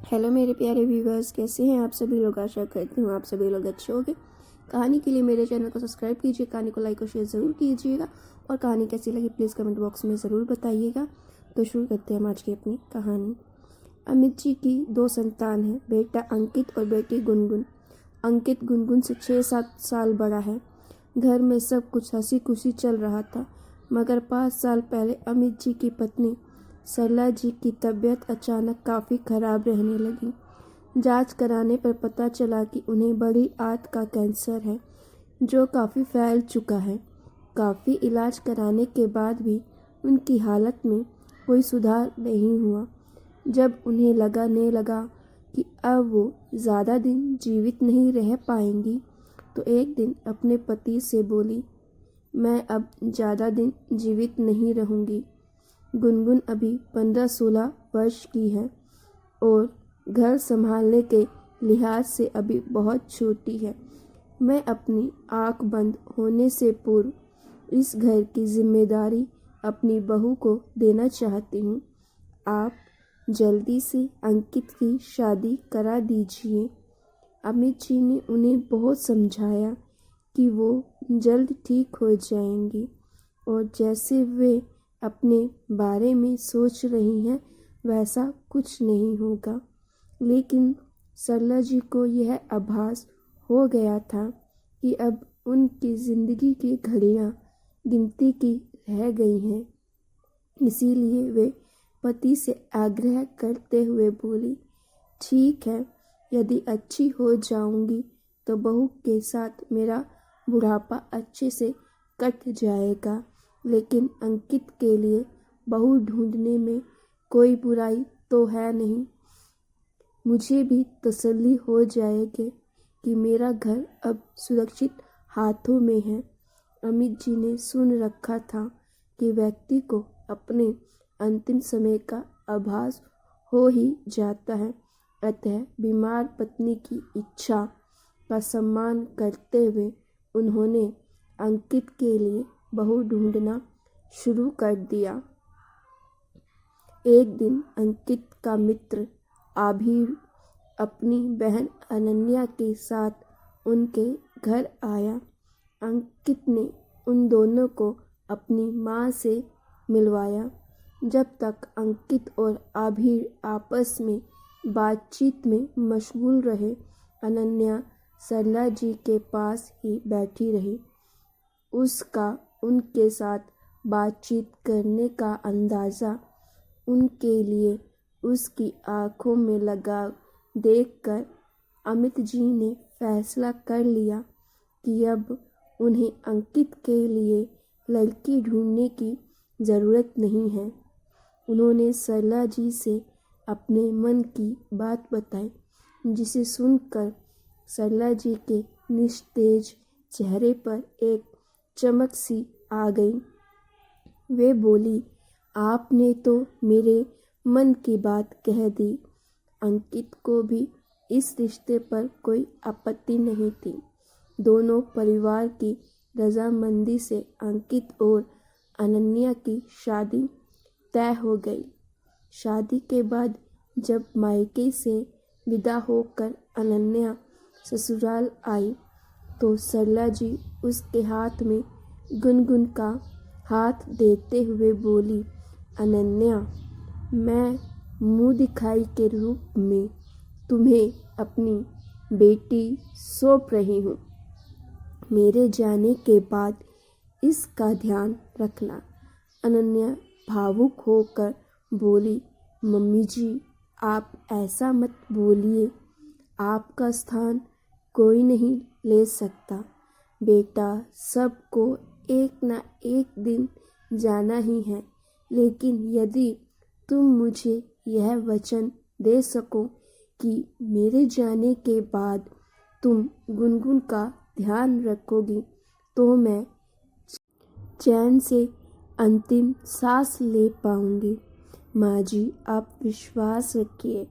Hello मेरे प्यारे viewers, कैसे हैं आप सभी लोग। आशा करती हूँ आप सभी लोग अच्छे होंगे। कहानी के लिए मेरे चैनल को सब्सक्राइब कीजिए, कहानी को लाइक और शेयर ज़रूर कीजिएगा और कहानी कैसी लगी प्लीज़ कमेंट बॉक्स में ज़रूर बताइएगा। तो शुरू करते हैं हम आज की अपनी कहानी। अमित जी की 2 संतान है, बेटा अंकित और बेटी गुनगुन। अंकित गुनगुन से 6-7 साल बड़ा है। घर में सब कुछ हंसी खुशी चल रहा था, मगर 5 साल पहले अमित जी की पत्नी सरला जी की तबीयत अचानक काफ़ी खराब रहने लगी। जांच कराने पर पता चला कि उन्हें बड़ी आंत का कैंसर है, जो काफ़ी फैल चुका है। काफ़ी इलाज कराने के बाद भी उनकी हालत में कोई सुधार नहीं हुआ। जब उन्हें लगने लगा कि अब वो ज़्यादा दिन जीवित नहीं रह पाएंगी, तो एक दिन अपने पति से बोली, मैं अब ज़्यादा दिन जीवित नहीं रहूँगी। गुनगुन अभी 15-16 वर्ष की है और घर संभालने के लिहाज से अभी बहुत छोटी है। मैं अपनी आँख बंद होने से पूर्व इस घर की जिम्मेदारी अपनी बहू को देना चाहती हूँ। आप जल्दी से अंकित की शादी करा दीजिए। अमित जी ने उन्हें बहुत समझाया कि वो जल्द ठीक हो जाएंगी और जैसे वे अपने बारे में सोच रही हैं वैसा कुछ नहीं होगा। लेकिन सरला जी को यह आभास हो गया था कि अब उनकी जिंदगी की घड़ियां गिनती की रह गई हैं। इसीलिए वे पति से आग्रह करते हुए बोली, ठीक है, यदि अच्छी हो जाऊंगी तो बहू के साथ मेरा बुढ़ापा अच्छे से कट जाएगा। लेकिन अंकित के लिए बहू ढूंढने में कोई बुराई तो है नहीं। मुझे भी तसल्ली हो जाएगी कि मेरा घर अब सुरक्षित हाथों में है। अमित जी ने सुन रखा था कि व्यक्ति को अपने अंतिम समय का आभास हो ही जाता है, अतः बीमार पत्नी की इच्छा का सम्मान करते हुए उन्होंने अंकित के लिए बहू ढूंढना शुरू कर दिया। एक दिन अंकित का मित्र आभीर अपनी बहन अनन्या के साथ उनके घर आया। अंकित ने उन दोनों को अपनी माँ से मिलवाया। जब तक अंकित और आभीर आपस में बातचीत में मशगूल रहे, अनन्या सरला जी के पास ही बैठी रही। उसका उनके साथ बातचीत करने का अंदाज़ा उनके लिए उसकी आंखों में लगाव देखकर अमित जी ने फैसला कर लिया कि अब उन्हें अंकित के लिए लड़की ढूंढने की ज़रूरत नहीं है। उन्होंने सरला जी से अपने मन की बात बताई, जिसे सुनकर सरला जी के निस्तेज चेहरे पर एक चमक सी आ गई। वे बोली, आपने तो मेरे मन की बात कह दी। अंकित को भी इस रिश्ते पर कोई आपत्ति नहीं थी। दोनों परिवार की रजामंदी से अंकित और अनन्या की शादी तय हो गई। शादी के बाद जब मायके से विदा होकर अनन्या ससुराल आई, तो सरला जी उसके हाथ में गुनगुन का हाथ देते हुए बोली, अनन्या, मैं मुँह दिखाई के रूप में तुम्हें अपनी बेटी सौंप रही हूँ। मेरे जाने के बाद इसका ध्यान रखना। अनन्या भावुक होकर बोली, मम्मी जी, आप ऐसा मत बोलिए। आपका स्थान कोई नहीं ले सकता। बेटा, सबको एक ना एक दिन जाना ही है, लेकिन यदि तुम मुझे यह वचन दे सको कि मेरे जाने के बाद तुम गुनगुन का ध्यान रखोगी, तो मैं चैन से अंतिम सांस ले पाऊंगी। माँ जी, आप विश्वास रखिए,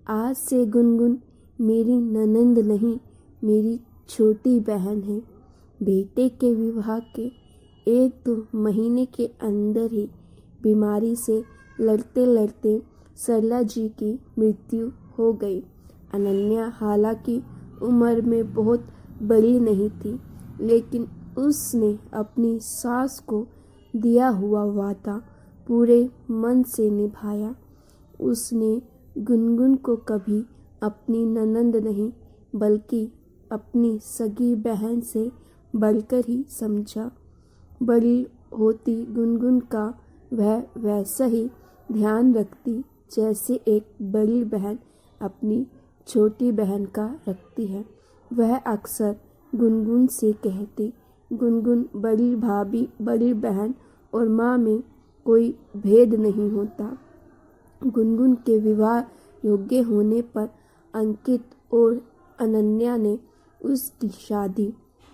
आज से गुनगुन मेरी ननंद नहीं, मेरी छोटी बहन है। बेटे के विवाह के 1-2 महीने के अंदर ही बीमारी से लड़ते लड़ते सरला जी की मृत्यु हो गई। अनन्या हालांकि उम्र में बहुत बड़ी नहीं थी, लेकिन उसने अपनी सास को दिया हुआ वादा पूरे मन से निभाया। उसने गुनगुन को कभी अपनी ननंद नहीं बल्कि अपनी सगी बहन से बढ़कर ही समझा। बड़ी होती गुनगुन का वह वैसा ही ध्यान रखती जैसे एक बड़ी बहन अपनी छोटी बहन का रखती है। वह अक्सर गुनगुन से कहती, गुनगुन, बड़ी भाभी, बड़ी बहन और माँ में कोई भेद नहीं होता। गुनगुन के विवाह योग्य होने पर अंकित और अनन्या ने उसकी शादी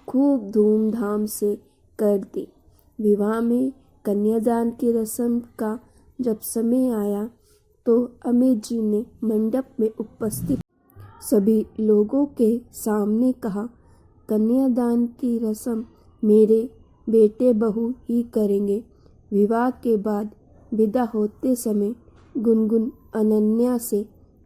खूब धूमधाम से कर दी। विवाह में कन्यादान की रस्म का जब समय आया तो अमित जी ने मंडप में उपस्थित सभी लोगों के सामने कहा, कन्यादान की रस्म मेरे बेटे बहू ही करेंगे। विवाह के बाद विदा होते समय गुनगुन अनन्या से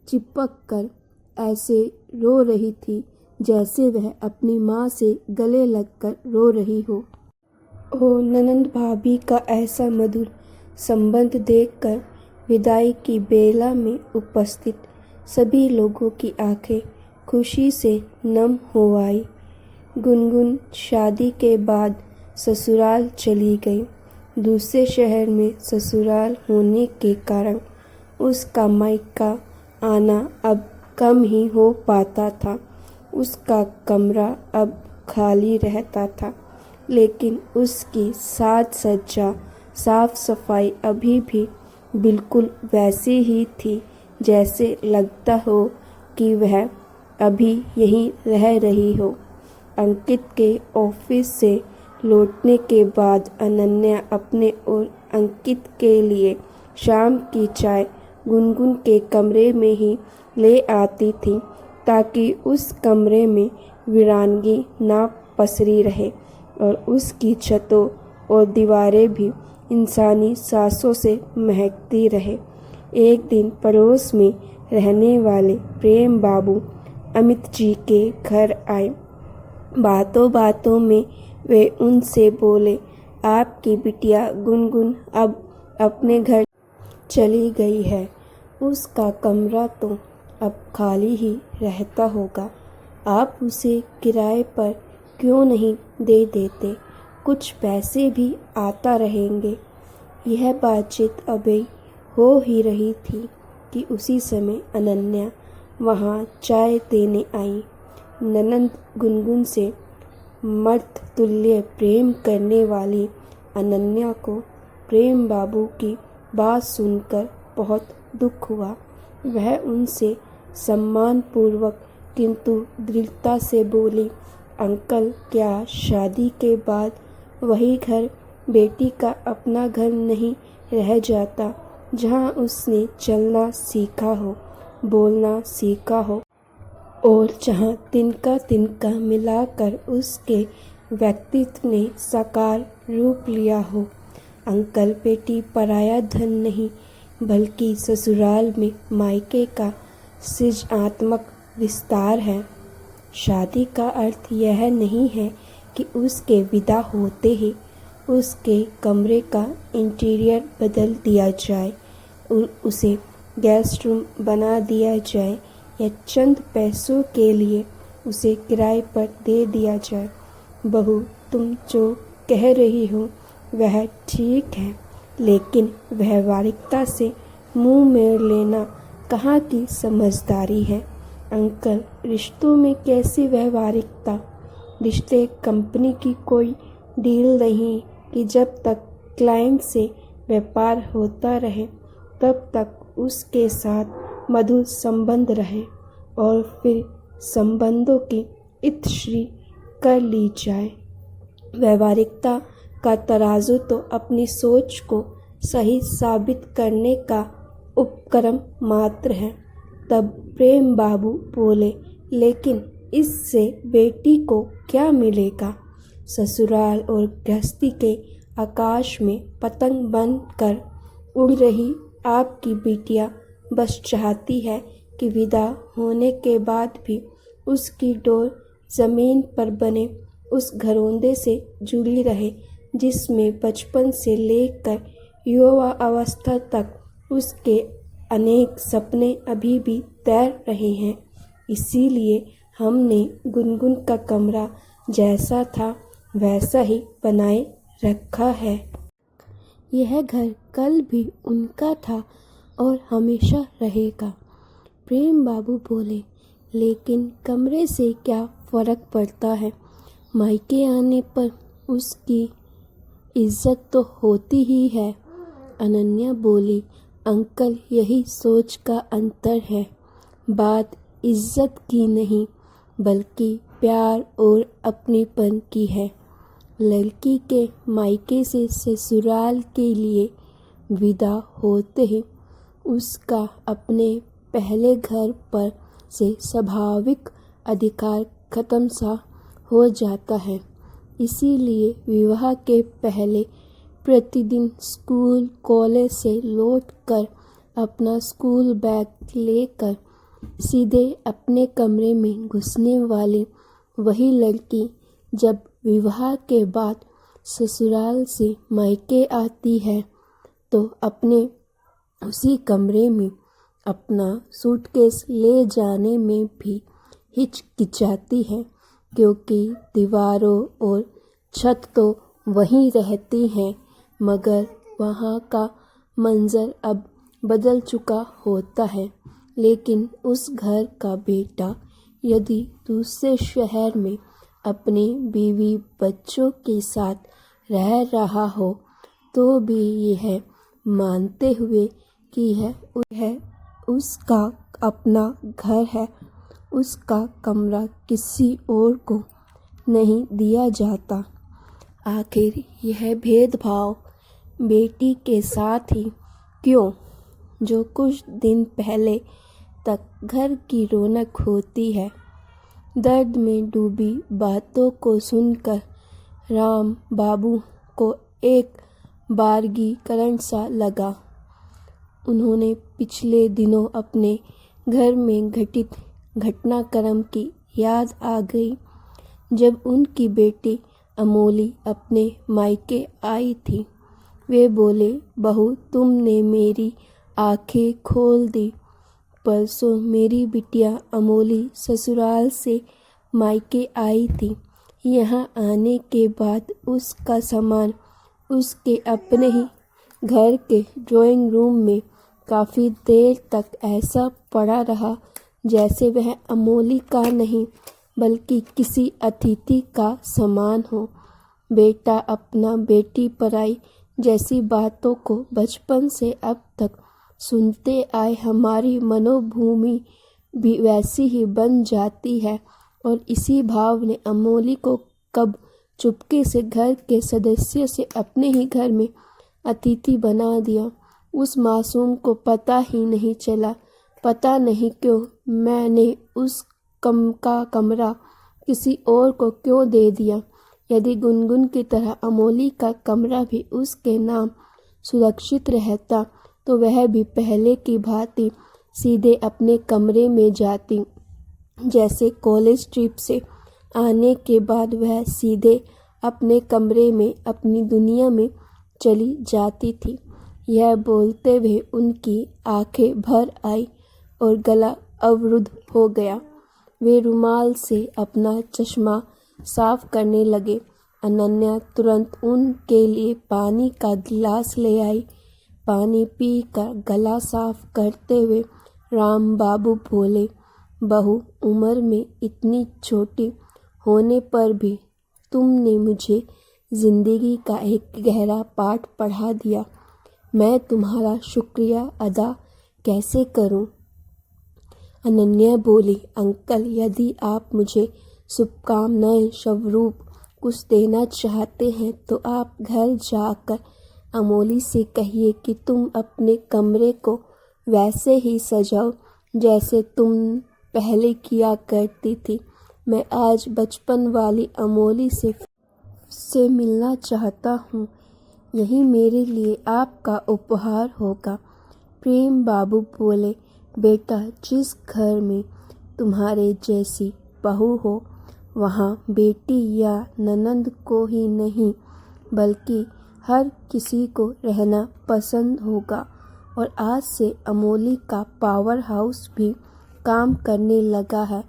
चिपक कर ऐसे रो रही थी जैसे वह अपनी माँ से गले लगकर रो रही हो। और ननंद भाभी का ऐसा मधुर संबंध देखकर विदाई की बेला में उपस्थित सभी लोगों की आंखें खुशी से नम हो आई। गुनगुन शादी के बाद ससुराल चली गई। दूसरे शहर में ससुराल होने के कारण उसका मायका आना अब कम ही हो पाता था। उसका कमरा अब खाली रहता था, लेकिन उसकी साज सज्जा साफ सफाई अभी भी बिल्कुल वैसी ही थी जैसे लगता हो कि वह अभी यहीं रह रही हो। अंकित के ऑफिस से लौटने के बाद अनन्या अपने और अंकित के लिए शाम की चाय गुनगुन के कमरे में ही ले आती थी ताकि उस कमरे में वीरानगी ना पसरी रहे और उसकी छतों और दीवारें भी इंसानी सांसों से महकती रहे। एक दिन पड़ोस में रहने वाले प्रेम बाबू अमित जी के घर आए। बातों बातों में वे उनसे बोले, आपकी बिटिया गुनगुन अब अपने घर चली गई है। उसका कमरा तो अब खाली ही रहता होगा। आप उसे किराए पर क्यों नहीं दे देते? कुछ पैसे भी आता रहेंगे। यह बातचीत अभी हो ही रही थी कि उसी समय अनन्या वहाँ चाय देने आई। ननंद गुनगुन से मर्द तुल्य प्रेम करने वाली अनन्या को प्रेम बाबू की बात सुनकर बहुत दुख हुआ। वह उनसे सम्मानपूर्वक किंतु दृढ़ता से बोली, अंकल, क्या शादी के बाद वही घर बेटी का अपना घर नहीं रह जाता जहाँ उसने चलना सीखा हो, बोलना सीखा हो और जहाँ तिनका तिनका मिलाकर उसके व्यक्तित्व ने साकार रूप लिया हो। अंकल, बेटी पराया धन नहीं बल्कि ससुराल में मायके का सृजनात्मक विस्तार है। शादी का अर्थ यह नहीं है कि उसके विदा होते ही उसके कमरे का इंटीरियर बदल दिया जाए और उसे गेस्ट रूम बना दिया जाए या चंद पैसों के लिए उसे किराए पर दे दिया जाए। बहू, तुम जो कह रही हो वह ठीक है, लेकिन व्यावहारिकता से मुंह मोड़ लेना कहाँ की समझदारी है। अंकल, रिश्तों में कैसी व्यावहारिकता? रिश्ते कंपनी की कोई डील नहीं कि जब तक क्लाइंट से व्यापार होता रहे तब तक उसके साथ मधुर संबंध रहे और फिर संबंधों की इतश्री कर ली जाए। व्यावहारिकता का तराजू तो अपनी सोच को सही साबित करने का उपक्रम मात्र है। तब प्रेम बाबू बोले, लेकिन इससे बेटी को क्या मिलेगा? ससुराल और गृहस्थी के आकाश में पतंग बनकर उड़ रही आपकी बिटिया बस चाहती है कि विदा होने के बाद भी उसकी डोर ज़मीन पर बने उस घरौंदे से जुड़ी रहे जिसमें बचपन से लेकर युवा अवस्था तक उसके अनेक सपने अभी भी तैर रहे हैं। इसीलिए हमने गुनगुन का कमरा जैसा था वैसा ही बनाए रखा है। यह घर कल भी उनका था और हमेशा रहेगा। प्रेम बाबू बोले, लेकिन कमरे से क्या फ़र्क पड़ता है? मायके आने पर उसकी इज्जत तो होती ही है। अनन्या बोली, अंकल यही सोच का अंतर है। बात इज्जत की नहीं बल्कि प्यार और अपनेपन की है। लड़की के मायके से ससुराल के लिए विदा होते ही उसका अपने पहले घर पर से स्वाभाविक अधिकार खत्म सा हो जाता है। इसीलिए विवाह के पहले प्रतिदिन स्कूल कॉलेज से लौटकर अपना स्कूल बैग लेकर सीधे अपने कमरे में घुसने वाली वही लड़की जब विवाह के बाद ससुराल से मायके आती है तो अपने उसी कमरे में अपना सूटकेस ले जाने में भी हिचकिचाती है, क्योंकि दीवारों और छत तो वहीं रहती हैं, मगर वहाँ का मंजर अब बदल चुका होता है। लेकिन उस घर का बेटा यदि दूसरे शहर में अपने बीवी बच्चों के साथ रह रहा हो तो भी यह मानते हुए कि यह उसका अपना घर है, उसका कमरा किसी और को नहीं दिया जाता। आखिर यह भेदभाव बेटी के साथ ही क्यों, जो कुछ दिन पहले तक घर की रौनक होती है। दर्द में डूबी बातों को सुनकर राम बाबू को एक बारगी करंट सा लगा। उन्होंने पिछले दिनों अपने घर में घटित घटनाक्रम की याद आ गई, जब उनकी बेटी अमोली अपने मायके आई थी। वे बोले, बहू तुमने मेरी आंखें खोल दी। परसों मेरी बिटिया अमोली ससुराल से मायके आई थी। यहाँ आने के बाद उसका सामान उसके अपने ही घर के ड्राइंग रूम में काफ़ी देर तक ऐसा पड़ा रहा जैसे वह अमोली का नहीं बल्कि किसी अतिथि का सामान हो। बेटा अपना बेटी पराई जैसी बातों को बचपन से अब तक सुनते आए हमारी मनोभूमि भी वैसी ही बन जाती है, और इसी भाव ने अमोली को कब चुपके से घर के सदस्य से अपने ही घर में अतिथि बना दिया। उस मासूम को पता ही नहीं चला। पता नहीं क्यों मैंने उस कमरा किसी और को क्यों दे दिया। यदि गुनगुन की तरह अमोली का कमरा भी उसके नाम सुरक्षित रहता तो वह भी पहले की भांति सीधे अपने कमरे में जाती। जैसे कॉलेज ट्रिप से आने के बाद वह सीधे अपने कमरे में अपनी दुनिया में चली जाती थी। यह बोलते हुए उनकी आंखें भर आई और गला अवरुद्ध हो गया। वे रुमाल से अपना चश्मा साफ करने लगे। अनन्या तुरंत उनके लिए पानी का गिलास ले आई। पानी पीकर गला साफ करते हुए राम बाबू बोले, बहू उम्र में इतनी छोटी होने पर भी तुमने मुझे ज़िंदगी का एक गहरा पाठ पढ़ा दिया। मैं तुम्हारा शुक्रिया अदा कैसे करूं? अनन्या बोली, अंकल यदि आप मुझे शुभकामनाएं स्वरूप कुछ देना चाहते हैं तो आप घर जाकर अमोली से कहिए कि तुम अपने कमरे को वैसे ही सजाओ जैसे तुम पहले किया करती थी। मैं आज बचपन वाली अमोली से मिलना चाहता हूँ। यही मेरे लिए आपका उपहार होगा। प्रेम बाबू बोले, बेटा, जिस घर में तुम्हारे जैसी बहू हो वहाँ बेटी या ननंद को ही नहीं बल्कि हर किसी को रहना पसंद होगा। और आज से अमोली का पावर हाउस भी काम करने लगा है।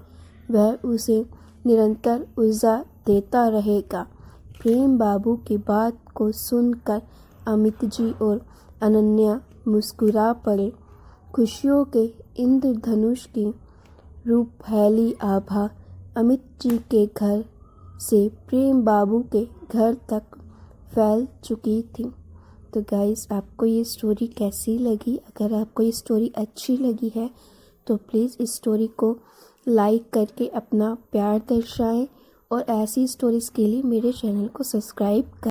वह उसे निरंतर ऊर्जा देता रहेगा। प्रेम बाबू की बात को सुनकर अमित जी और अनन्या मुस्कुरा पड़े। खुशियों के इंद्रधनुष की रूप फैली आभा अमित जी के घर से प्रेम बाबू के घर तक फैल चुकी थी। तो गाइस, आपको ये स्टोरी कैसी लगी? अगर आपको ये स्टोरी अच्छी लगी है तो प्लीज़ इस स्टोरी को लाइक करके अपना प्यार दर्शाएं और ऐसी स्टोरीज़ के लिए मेरे चैनल को सब्सक्राइब